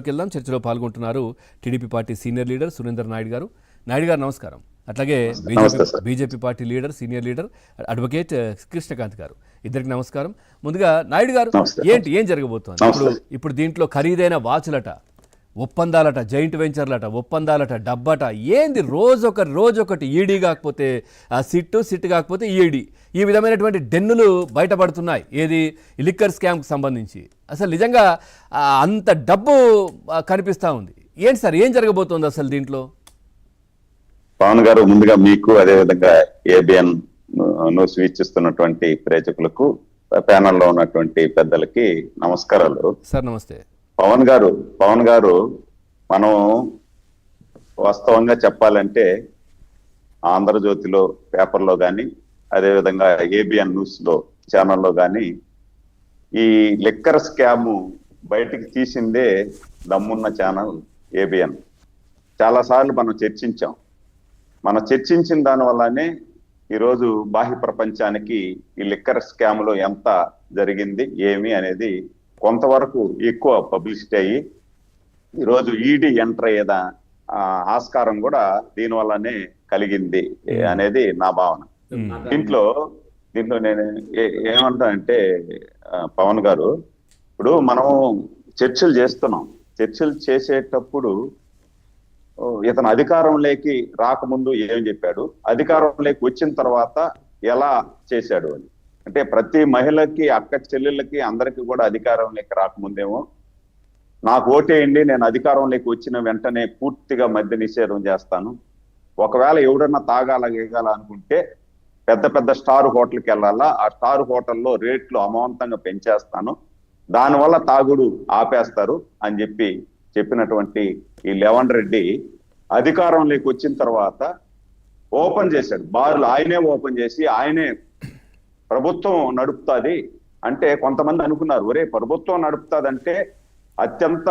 వెళ్దాం. చర్చలో పాల్గొంటున్నారు TDP party senior leader Surender Naidu garu. Naidu garu నమస్కారం. అట్లాగే BJP party leader senior leader advocate Krishnakanth garu, ఇద్దరికి నమస్కారం. ముందుగా నాయుడు గారు, ఏం జరగబోతోంది ఇప్పుడు దీంట్లో? ఖరీదైన వాచులట, ఒప్పందాలట, జైంట్ వెంచర్లట, ఒప్పందాలట, డబ్బట, ఏంది రోజొకటి ఈడీ కాకపోతే సిట్ కాకపోతే ఈడీ, ఈ విధమైనటువంటి డెన్నులు బయటపడుతున్నాయి. ఏది లిక్కర్ స్కామ్కి సంబంధించి అసలు నిజంగా అంత డబ్బు కనిపిస్తూ ఉంది. ఏంటి సార్, ఏం జరగబోతోంది అసలు దీంట్లో? పవన్ గారు, ముందుగా మీకు అదేవిధంగా ఏబిఎన్ న్యూస్ వీక్షిస్తున్నటువంటి ప్రేక్షకులకు, ప్యానల్లో ఉన్నటువంటి పెద్దలకి నమస్కారాలు సార్. నమస్తే పవన్ గారు, మనం వాస్తవంగా చెప్పాలంటే ఆంధ్రజ్యోతిలో పేపర్లో కానీ, అదేవిధంగా ఏబిఎన్ న్యూస్ లో ఛానల్లో కానీ ఈ లిక్కర్ స్కామ్ బయటికి తీసిందే దమ్మున్న ఛానల్ ఏబిఎన్. చాలాసార్లు మనం చర్చించిన దానివల్లనే ఈరోజు బాహ్య ప్రపంచానికి ఈ లిక్కర్ స్కామ్ లో ఎంత జరిగింది ఏమి అనేది కొంతవరకు ఎక్కువ పబ్లిసిటీ అయ్యి ఈరోజు ఈడీ ఎంటర్ అయ్యేదా ఆస్కారం కూడా దీనివల్లనే కలిగింది అనేది నా భావన. దీంట్లో నేను ఏమంటానంటే పవన్ గారు, ఇప్పుడు మనం చర్చలు చేసేటప్పుడు ఇతను అధికారంలోకి రాకముందు ఏం చెప్పాడు, అధికారంలోకి వచ్చిన తర్వాత ఎలా చేశాడు అని. అంటే ప్రతి మహిళకి, అక్క చెల్లెళ్ళకి, అందరికీ కూడా అధికారంలోకి రాకముందేమో నాకు ఓటేయండి, నేను అధికారంలోకి వచ్చిన వెంటనే పూర్తిగా మద్య నిషేధం చేస్తాను, ఒకవేళ ఎవడన్నా తాగాల అనుకుంటే పెద్ద పెద్ద స్టార్ హోటల్కి వెళ్ళాలా, ఆ స్టార్ హోటల్లో రేట్లు అమాంతంగా పెంచేస్తాను, దానివల్ల తాగుడు ఆపేస్తారు అని చెప్పినటువంటి ఈ లెవన్ రెడ్డి అధికారంలోకి వచ్చిన తర్వాత ఓపెన్ చేశాడు బార్లు. ఆయనే ఓపెన్ చేసి ఆయనే ప్రభుత్వం నడుపుతుంది అంటే కొంతమంది అనుకున్నారు, ఒరే ప్రభుత్వం నడుపుతుందంటే అత్యంత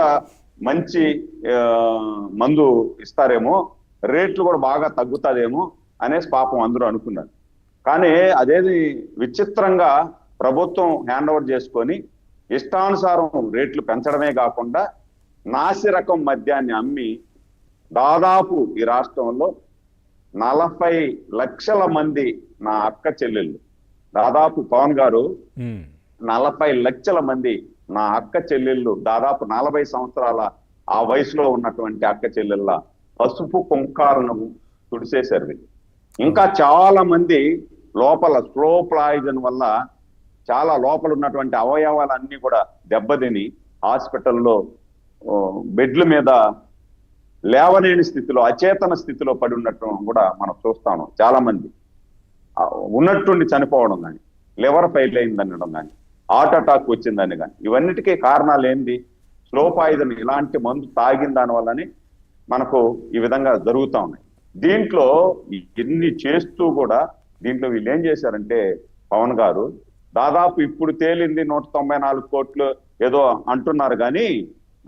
మంచి మందు ఇస్తారేమో, రేట్లు కూడా బాగా తగ్గుతుందేమో అనేసి పాపం అందరూ అనుకున్నారు. కానీ అదేది విచిత్రంగా ప్రభుత్వం హ్యాండ్ ఓవర్ చేసుకొని ఇష్టానుసారం రేట్లు పెంచడమే కాకుండా నాసి రకం మద్యాన్ని అమ్మి దాదాపు ఈ రాష్ట్రంలో 40 లక్షల మంది నా అక్క చెల్లెళ్ళు, దాదాపు పవన్ గారు 40 లక్షల మంది నా అక్క చెల్లెళ్ళు, దాదాపు 40 సంవత్సరాల ఆ వయసులో ఉన్నటువంటి అక్క చెల్లెళ్ళ పసుపు కుంకాలను తుడిసేశారు. ఇంకా చాలా మంది లోపల స్లో పాయిజన్ వల్ల చాలా లోపల ఉన్నటువంటి అవయవాలన్నీ కూడా దెబ్బతిని హాస్పిటల్లో బెడ్ల మీద లేవలేని స్థితిలో, అచేతన స్థితిలో పడి ఉన్నట్టు కూడా మనం చూస్తాము. చాలా మంది ఉన్నట్టుండి చనిపోవడం కానీ, లివర్ ఫెయిల్ అయిందనడం కానీ, హార్ట్ అటాక్ వచ్చిందని కానీ, ఇవన్నిటికీ కారణాలు ఏంటి? స్లో పాయిజన్, ఇలాంటి మందు తాగిన దాని వల్లనే మనకు ఈ విధంగా జరుగుతూ ఉన్నాయి. దీంట్లో ఎన్ని చేస్తూ కూడా దీంట్లో వీళ్ళు ఏం చేశారంటే పవన్ గారు, దాదాపు ఇప్పుడు తేలింది 194 కోట్లు ఏదో అంటున్నారు, కానీ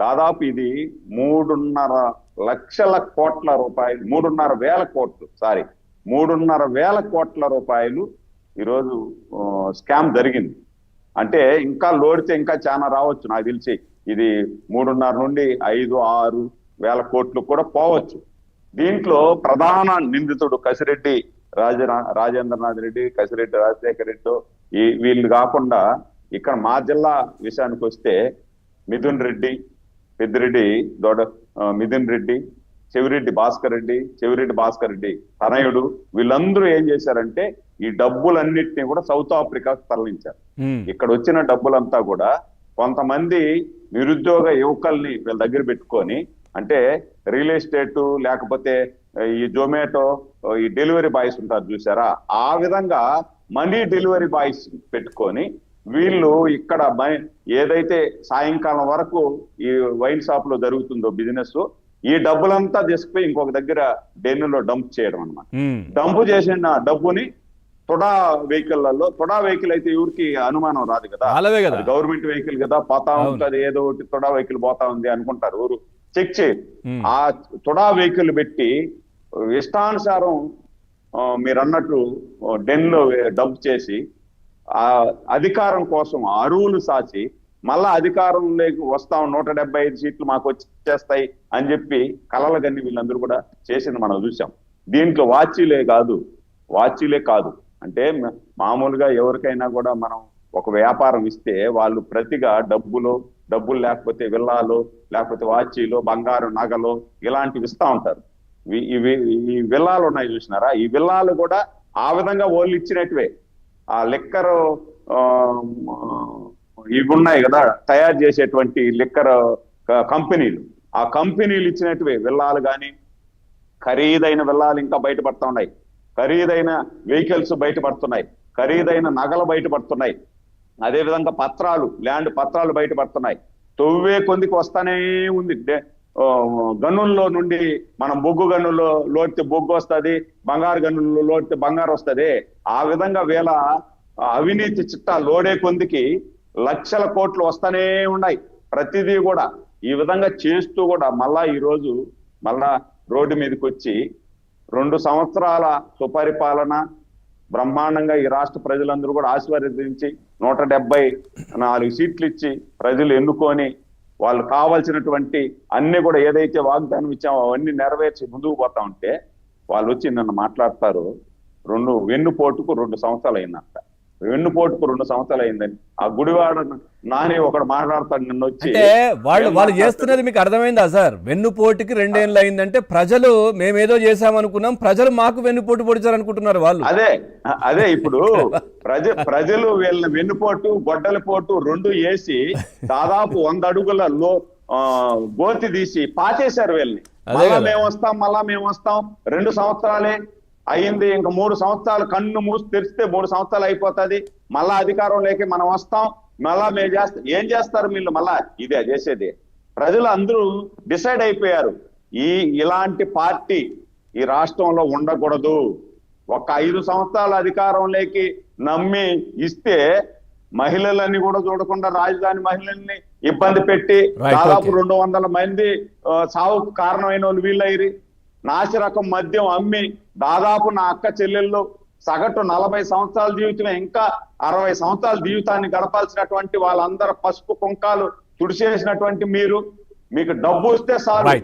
దాదాపు ఇది 3.5 లక్షల కోట్ల రూపాయలు, 3.5 వేల కోట్ల రూపాయలు ఈరోజు స్కామ్ జరిగింది. అంటే ఇంకా లోడితే ఇంకా చాలా రావచ్చు, నాకు తెలిసి ఇది 3.5 నుండి 5-6 వేల కోట్లు కూడా పోవచ్చు. దీంట్లో ప్రధాన నిందితుడు కసిరెడ్డి రాజేంద్రనాథ్ రెడ్డి, కసిరెడ్డి రాజశేఖర రెడ్డి, వీళ్ళు కాకుండా ఇక్కడ మా జిల్లా విషయానికి వస్తే మిథున్ రెడ్డి, పెద్దిరెడ్డి మిథున్ రెడ్డి, చెవిరెడ్డి భాస్కర్ రెడ్డి తనయుడు, వీళ్ళందరూ ఏం చేశారంటే ఈ డబ్బులన్నిటినీ కూడా సౌత్ ఆఫ్రికాకు తరలించారు. ఇక్కడ వచ్చిన డబ్బులంతా కూడా కొంతమంది నిరుద్యోగ యువకుల్ని వీళ్ళ దగ్గర పెట్టుకొని, అంటే రియల్ ఎస్టేట్ లేకపోతే ఈ జొమాటో ఈ డెలివరీ బాయ్స్ ఉంటారు చూసారా, ఆ విధంగా మనీ డెలివరీ బాయ్స్ పెట్టుకొని వీళ్ళు ఇక్కడ ఏదైతే సాయంకాలం వరకు ఈ వైన్ షాప్ లో జరుగుతుందో బిజినెస్, ఈ డబ్బులంతా తీసుకుపోయి ఇంకొక దగ్గర డెన్నులో డంప్ చేయడం అన్నమాట. డంప్ చేసిన డబ్బుని తొడా వెహికల్ అయితే ఎవరికి అనుమానం రాదు కదా, గవర్నమెంట్ వెహికల్ కదా, పోతా ఉంటుంది, ఏదో ఒకటి తొడా వెహికల్ పోతా ఉంది అనుకుంటారు, ఊరు చెక్ చేయరు. ఆ తొడా వెహికల్ పెట్టి ఇష్టానుసారం మీరు అన్నట్టు డెన్ లో డంప్ చేసి ఆ అధికారం కోసం అరువులు సాచి మళ్ళా అధికారంలోకి వస్తాం 175 సీట్లు మాకు వచ్చేస్తాయి అని చెప్పి కలల గన్ని వీళ్ళందరూ కూడా చేసింది మనం చూసాం. దీంట్లో వాచీలే కాదు అంటే మామూలుగా ఎవరికైనా కూడా మనం ఒక వ్యాపారం ఇస్తే వాళ్ళు ప్రతిగా డబ్బులు లేకపోతే విల్లాలు లేకపోతే వాచీలు బంగారు నగలు ఇలాంటివి ఇస్తా ఉంటారు. ఈ విల్లాలు ఉన్నాయి చూసినారా, ఈ విల్లాలు కూడా ఆ విధంగా వాళ్ళు ఇచ్చినట్టువే. ఆ లిక్కర్ ఇవి ఉన్నాయి కదా తయారు చేసేటువంటి లిక్కర్ కంపెనీలు, ఆ కంపెనీలు ఇచ్చినట్టువే విల్లాలు కానీ, ఖరీదైన విల్లాలు ఇంకా బయటపడతా ఉన్నాయి, ఖరీదైన వెహికల్స్ బయటపడుతున్నాయి, ఖరీదైన నగలు బయటపడుతున్నాయి, అదేవిధంగా ల్యాండ్ పత్రాలు బయటపడుతున్నాయి. తొవ్వే కొందికి వస్తానే ఉంది. గనుల్లో నుండి మనం బొగ్గు గనుల్లో లోడితే బొగ్గు వస్తుంది, బంగారు గనుల్లో లోడితే బంగారు వస్తుంది. ఆ విధంగా వీళ్ళ అవినీతి చిట్టా లోడే కొందికి లక్షల కోట్లు వస్తానే ఉన్నాయి. ప్రతిదీ కూడా ఈ విధంగా చేస్తూ కూడా మళ్ళా ఈరోజు రోడ్డు మీదకి వచ్చి 2 సంవత్సరాల సుపరిపాలన బ్రహ్మాండంగా ఈ రాష్ట్ర ప్రజలందరూ కూడా ఆశీర్వదించి 174 సీట్లు ఇచ్చి ప్రజలు ఎన్నుకొని వాళ్ళు కావాల్సినటువంటి అన్ని కూడా ఏదైతే వాగ్దానం ఇచ్చామో అవన్నీ నెరవేర్చి ముందుకు పోతా ఉంటే వాళ్ళు వచ్చి నన్ను మాట్లాడతారు, వెన్నుపోటుకు 2 సంవత్సరాలు అయిందంట. వెన్నుపోటుకు 2 సంవత్సరాలు అయిందని ఆ గుడివాడ నాని ఒకడు మాట్లాడతాడు నిన్న వచ్చి. అంటే వాళ్ళు చేస్తున్నది మీకు అర్థమైందా సార్? వెన్నుపోటుకి 2 ఏళ్ళు అయిందంటే ప్రజలు మేమేదో చేశామనుకున్నాం, ప్రజలు మాకు వెన్నుపోటు పొడిచారనుకుంటున్నారు వాళ్ళు. అదే ఇప్పుడు ప్రజలు వీళ్ళ వెన్నుపోటు గొడ్డల పోటు 2 వేసి దాదాపు 100 అడుగుల గోతి తీసి పాచేశారు వీళ్ళని. మళ్ళా మేము వస్తాం 2 సంవత్సరాలే అయింది, ఇంకా 3 సంవత్సరాలు కన్ను మూసి తెరిస్తే 3 సంవత్సరాలు అయిపోతుంది, మళ్ళా అధికారంలోకి మనం వస్తాం, మళ్ళా మేము ఏం చేస్తారు వీళ్ళు? మళ్ళా ఇదే చేసేది. ప్రజలు అందరూ డిసైడ్ అయిపోయారు, ఇలాంటి పార్టీ ఈ రాష్ట్రంలో ఉండకూడదు. ఒక 5 సంవత్సరాల అధికారంలోకి నమ్మి ఇస్తే మహిళలని కూడా చూడకుండా రాజధాని మహిళల్ని ఇబ్బంది పెట్టి దాదాపు 200 మంది సావుకు కారణమైన వాళ్ళు వీళ్ళయ్యి. నాసిరకం మద్యం అమ్మి దాదాపు నా అక్క చెల్లెళ్ళు సగటు 40 సంవత్సరాల జీవితమే, ఇంకా 60 సంవత్సరాల జీవితాన్ని గడపాల్సినటువంటి వాళ్ళందరూ పసుపు కుంకాలు తుడిచేసినటువంటి మీకు డబ్బు వస్తే చాలు,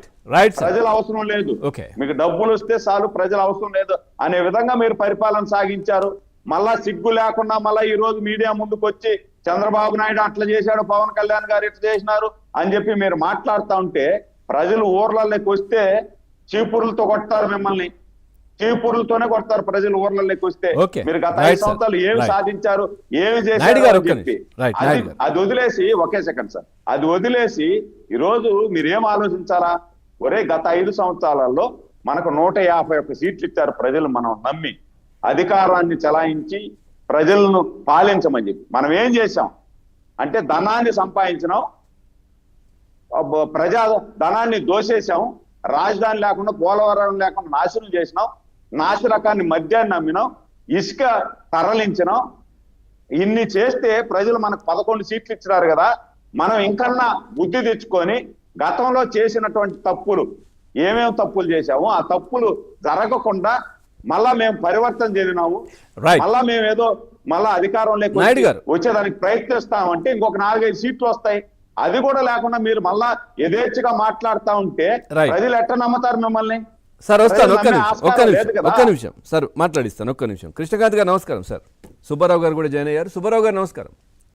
ప్రజల అవసరం లేదు, మీకు డబ్బులు వస్తే చాలు, ప్రజల అవసరం లేదు అనే విధంగా మీరు పరిపాలన సాగించారు. మళ్ళా సిగ్గు లేకుండా మళ్ళా ఈ రోజు మీడియా ముందుకు వచ్చి చంద్రబాబు నాయుడు అట్లా చేశాడు, పవన్ కళ్యాణ్ గారు ఇట్లా చేసినారు అని చెప్పి మీరు మాట్లాడుతూ ఉంటే ప్రజలు ఊర్లలోకి వస్తే చీపురులతో కొడతారు, మిమ్మల్ని చీపురులతోనే కొడతారు ప్రజలు ఊర్లలోకి వస్తే. మీరు గత 5 సంవత్సరాలు ఏమి సాధించారు, ఏమి చేశారు అని చెప్పి అది వదిలేసి, ఒకే సెకండ్ సార్, అది వదిలేసి ఈరోజు మీరేం ఆలోచించారా? గత 5 సంవత్సరాలలో మనకు 151 సీట్లు ఇచ్చారు ప్రజలు, మనం నమ్మి అధికారాన్ని చలాయించి ప్రజలను పాలించమని చెప్పి మనం ఏం చేశాం అంటే ధనాన్ని సంపాదించినాం, ప్రజా ధనాన్ని దోసేసాం, రాజధాని లేకుండా పోలవరం లేకుండా నాశనం చేసినాం, నాసిరకాన్ని మద్యాన్ని నమ్మినాం, ఇసుక తరలించినాం. ఇన్ని చేస్తే ప్రజలు మనకు 11 సీట్లు ఇచ్చినారు కదా. మనం ఇంకన్నా బుద్ధి తెచ్చుకొని గతంలో చేసినటువంటి తప్పులు ఏమేమి తప్పులు చేశామో ఆ తప్పులు జరగకుండా మళ్ళా మేము పరివర్తన చెందినాము, మళ్ళా మేమేదో మళ్ళా అధికారంలోకి వచ్చేదానికి ప్రయత్నిస్తామంటే ఇంకొక 4-5 సీట్లు వస్తాయి. అది కూడా లేకుండా మీరు మళ్ళా యథేచ్ఛగా మాట్లాడుతూ ఉంటే ప్రజలు ఎట్లా నమ్ముతారు మిమ్మల్ని? సార్ వస్తాను, ఒక్క నిమిషం సార్ మాట్లాడిస్తాను, ఒక్క నిమిషం. కృష్ణకాంత్ గారు నమస్కారం సార్. సుబ్బారావు గారు కూడా జాయిన్ అయ్యారు. సుబ్బారావు గారు నమస్కారం.